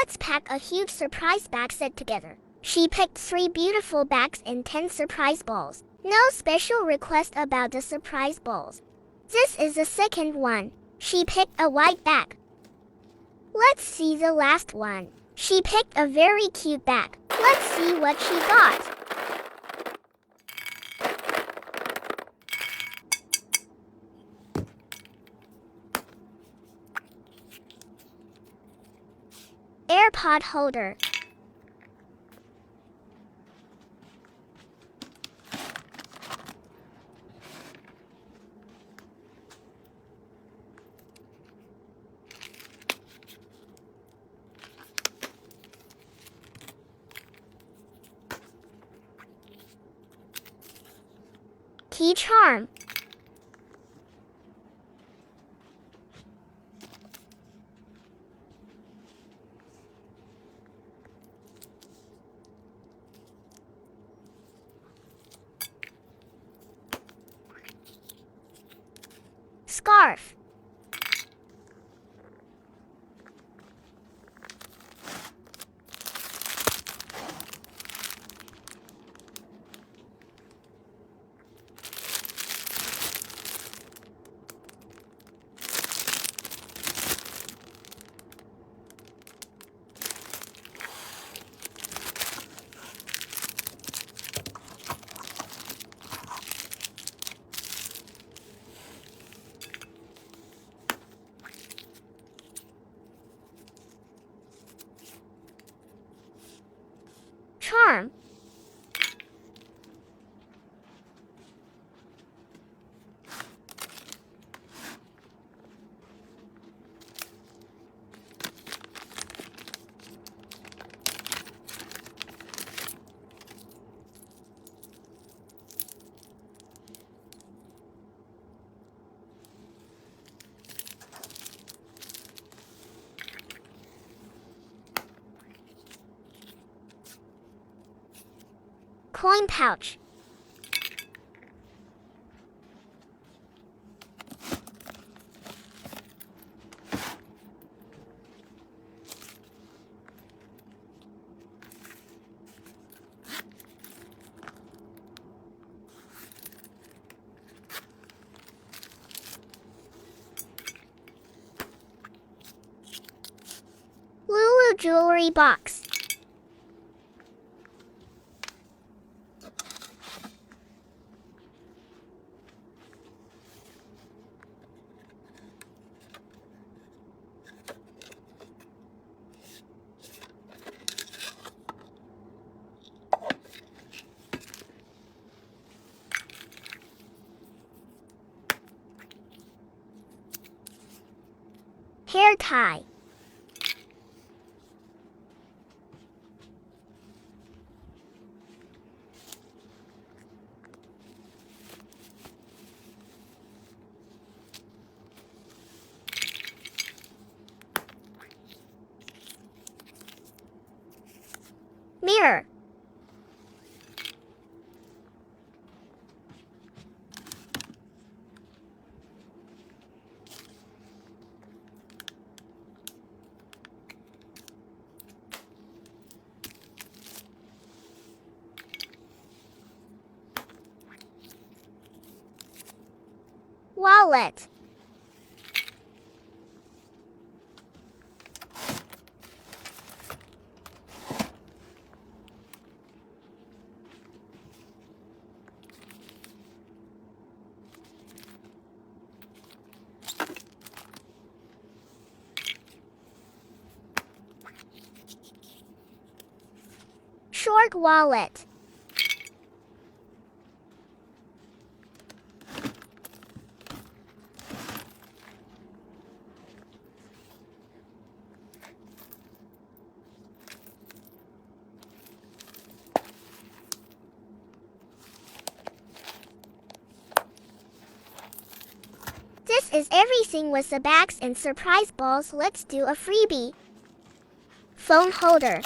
Let's pack a huge surprise bag set together. She picked 3 beautiful bags and 10 surprise balls. No special request about the surprise balls. This is the second one. She picked a white bag. Let's see the last one. She picked a very cute bag. Let's see what she got. AirPod holder. Key charm. Scarf. Charm. Coin pouch. Lulu jewelry box. Hair tie. Mirror. Wallet. Short wallet. This is everything with the bags and surprise balls. Let's do a freebie. Phone holder.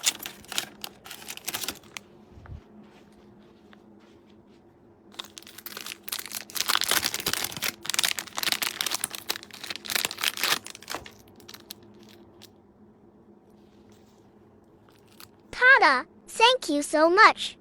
Tada! Thank you so much.